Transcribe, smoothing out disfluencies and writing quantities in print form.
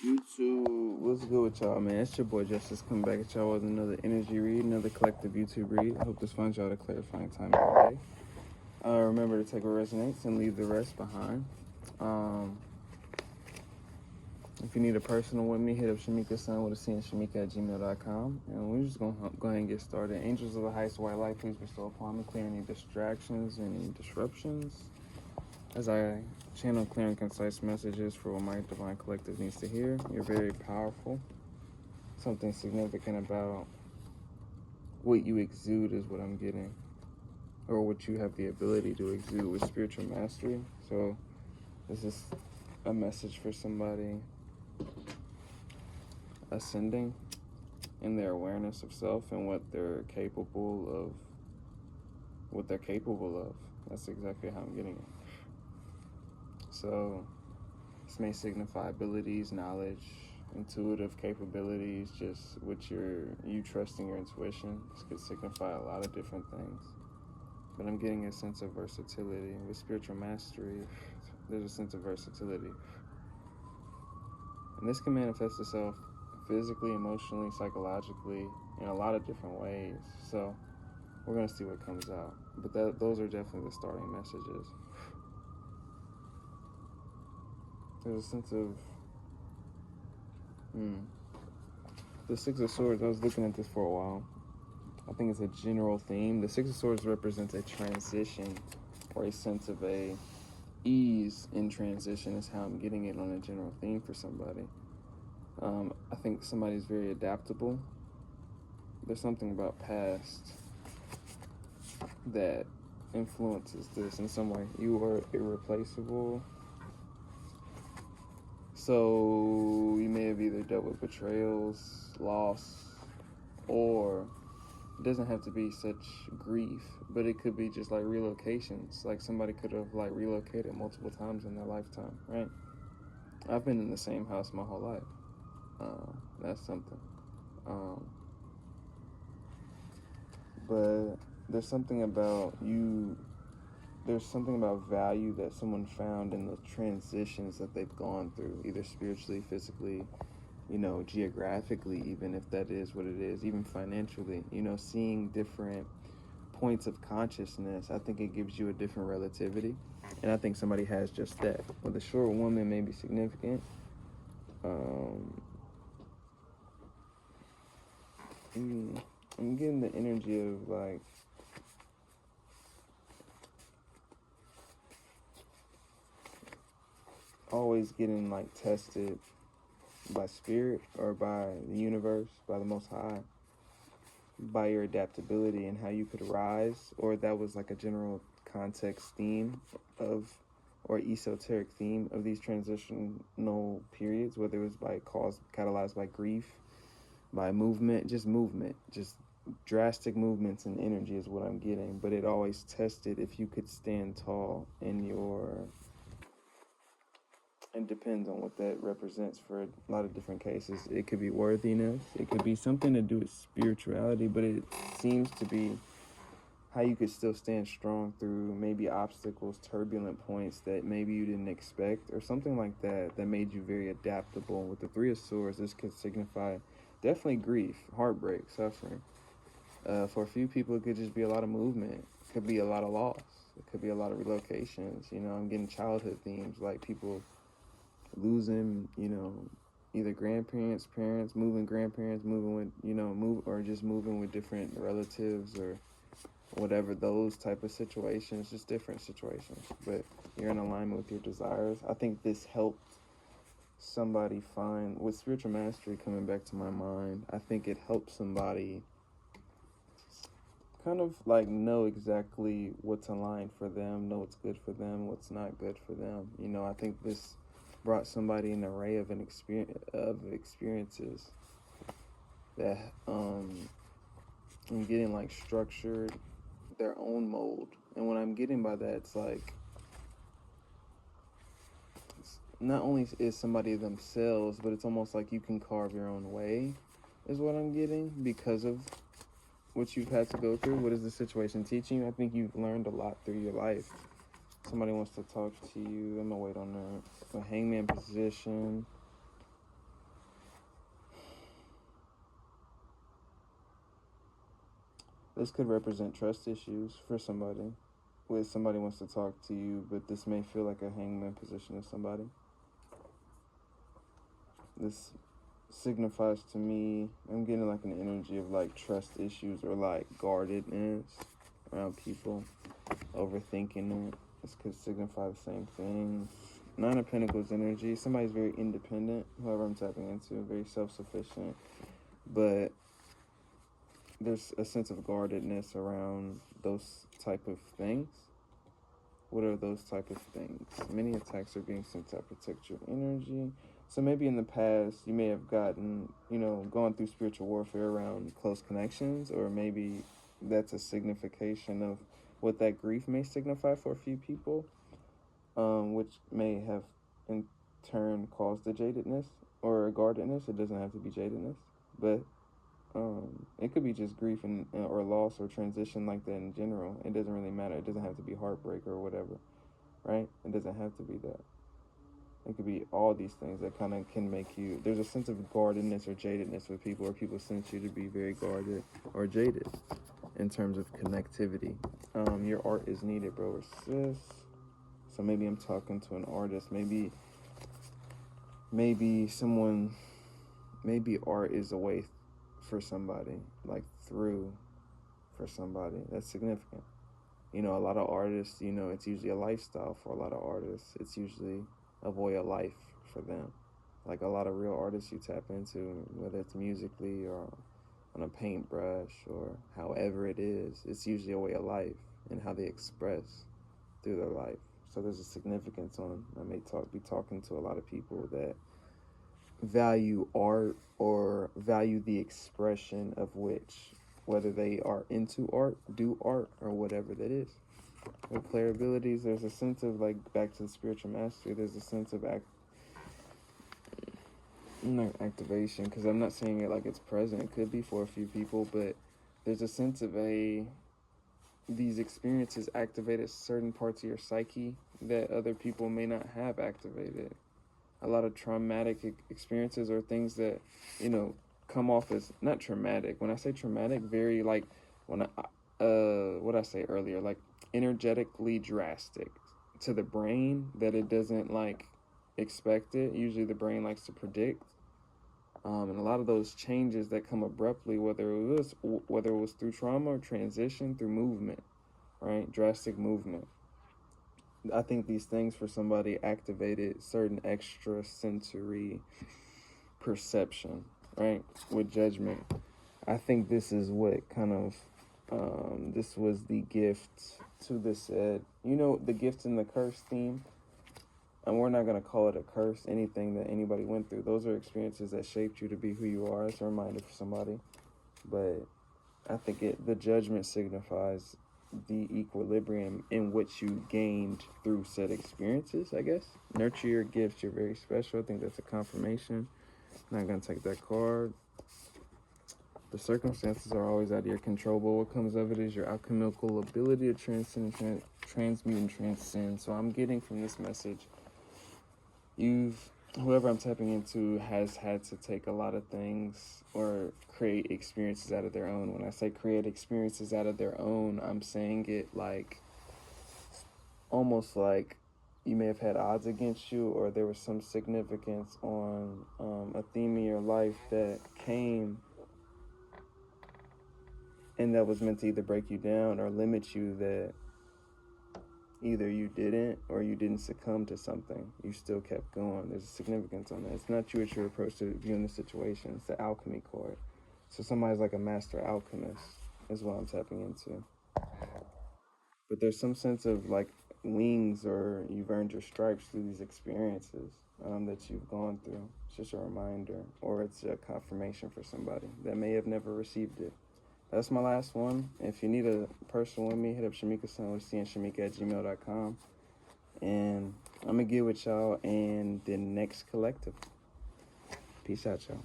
YouTube, what's good with y'all, man? It's your boy Justice coming back at y'all with another energy read, another collective YouTube read. I hope this finds y'all at a clarifying time every day. Remember to take what resonates and leave the rest behind. If you need a personal with me, hit up Shamika's son with a C and Shamika@gmail.com. And we're just going to go ahead and get started. Angels of the highest white light, please bestow upon me, clear any distractions, any disruptions. As I channel clear and concise messages for what my divine collective needs to hear. You're very powerful. Something significant about what you exude is what I'm getting, or what you have the ability to exude with spiritual mastery. So this is a message for somebody ascending in their awareness of self and what they're capable of. That's exactly how I'm getting it. So this may signify abilities, knowledge, intuitive capabilities, just what you trusting your intuition. This could signify a lot of different things. But I'm getting a sense of versatility. With spiritual mastery, there's a sense of versatility. And this can manifest itself physically, emotionally, psychologically, in a lot of different ways. So we're going to see what comes out. But those are definitely the starting messages. There's a sense of the Six of Swords. I was looking at this for a while. I think it's a general theme. The Six of Swords represents a transition, or a sense of a ease in transition is how I'm getting it on a general theme for somebody. I think somebody's very adaptable. There's something about past that influences this in some way. You are irreplaceable. So you may have either dealt with betrayals, loss, or it doesn't have to be such grief, but it could be just like relocations. Like somebody could have like relocated multiple times in their lifetime, right? I've been in the same house my whole life. That's something. But there's something about value that someone found in the transitions that they've gone through, either spiritually, physically, geographically, even if that is what it is, even financially, seeing different points of consciousness. I think it gives you a different relativity. And I think somebody has just that. With a short woman may be significant. I'm getting the energy of like always getting like tested by spirit or by the universe, by the Most High, by your adaptability and how you could rise, or that was like a general context theme of, or esoteric theme of these transitional periods, whether it was catalyzed by grief, by movement, just drastic movements and energy is what I'm getting. But it always tested if you could stand tall in your, it depends on what that represents for a lot of different cases. It could be worthiness, it could be something to do with spirituality, but it seems to be how you could still stand strong through maybe obstacles, turbulent points that maybe you didn't expect, or something like that made you very adaptable. With the Three of Swords, this could signify definitely grief, heartbreak, suffering. For a few people, it could just be a lot of movement. It could be a lot of loss. It could be a lot of relocations. I'm getting childhood themes, like people losing, either grandparents, parents, moving grandparents, moving with, or just moving with different relatives or whatever, those type of situations, just different situations. But you're in alignment with your desires. I think this helped somebody find, with spiritual mastery coming back to my mind, I think it helped somebody kind of like know exactly what's aligned for them, know what's good for them, what's not good for them. I think this brought somebody an array of experiences that I'm getting like structured their own mold. And what I'm getting by that, it's like not only is somebody themselves, but it's almost like you can carve your own way, is what I'm getting, because of what you've had to go through. What is the situation teaching you? I think you've learned a lot through your life. Somebody wants to talk to you. I'm gonna wait on the hangman position. This could represent trust issues for somebody. Where somebody wants to talk to you, but this may feel like a hangman position to somebody. This signifies to me, I'm getting like an energy of like trust issues or like guardedness around people, overthinking it. This could signify the same thing. Nine of Pentacles energy, somebody's very independent, whoever I'm tapping into, very self-sufficient, but there's a sense of guardedness around those type of things. What are those type of things? Many attacks are being sent to protect your energy. So maybe in the past, you may have gotten, gone through spiritual warfare around close connections, or maybe that's a signification of what that grief may signify for a few people, which may have in turn caused the jadedness or guardedness. It doesn't have to be jadedness, but it could be just grief or loss or transition like that in general. It doesn't really matter. It doesn't have to be heartbreak or whatever, right? It doesn't have to be that. It could be all these things that kind of can make you... There's a sense of guardedness or jadedness with people, or people sense you to be very guarded or jaded in terms of connectivity. Your art is needed, bro or sis. So maybe I'm talking to an artist. Maybe art is a way for somebody, like through for somebody. That's significant. A lot of artists, it's usually a lifestyle for a lot of artists. It's usually a way of life for them. Like a lot of real artists you tap into, whether it's musically or on a paintbrush or however it is, it's usually a way of life and how they express through their life. So there's a significance on, I may be talking to a lot of people that value art or value the expression of which, whether they are into art, do art, or whatever that is. With player abilities, there's a sense of, like, back to the spiritual mastery, there's a sense of not activation, because I'm not saying it like it's present. It could be for a few people, but there's a sense of these experiences activated certain parts of your psyche that other people may not have activated. A lot of traumatic experiences or things that, come off as not traumatic. When I say traumatic, very like what I say earlier, like energetically drastic to the brain, that it doesn't like expect it. Usually the brain likes to predict. And a lot of those changes that come abruptly, whether it was through trauma or transition, through movement, right? Drastic movement. I think these things for somebody activated certain extrasensory perception, right? With judgment. I think this is what kind of, this was the gift to this, the gift and the curse theme. And we're not going to call it a curse, anything that anybody went through. Those are experiences that shaped you to be who you are. It's a reminder for somebody. But I think the judgment signifies the equilibrium in which you gained through said experiences, I guess. Nurture your gifts. You're very special. I think that's a confirmation. I'm not going to take that card. The circumstances are always out of your control, but what comes of it is your alchemical ability to transcend, transmute, and transcend. So I'm getting from this message, whoever I'm tapping into has had to take a lot of things or create experiences out of their own. When I say create experiences out of their own, I'm saying it like, almost like you may have had odds against you, or there was some significance on a theme in your life that came and that was meant to either break you down or limit you, that either you didn't or you didn't succumb to something. You still kept going. There's a significance on that. It's not you, it's your approach to viewing the situation. It's the alchemy card. So somebody's like a master alchemist is what I'm tapping into. But there's some sense of like wings, or you've earned your stripes through these experiences that you've gone through. It's just a reminder, or it's a confirmation for somebody that may have never received it. That's my last one. If you need a personal with me, hit up Shamika-san with cnshamika@gmail.com. And I'm going to get with y'all in the next collective. Peace out, y'all.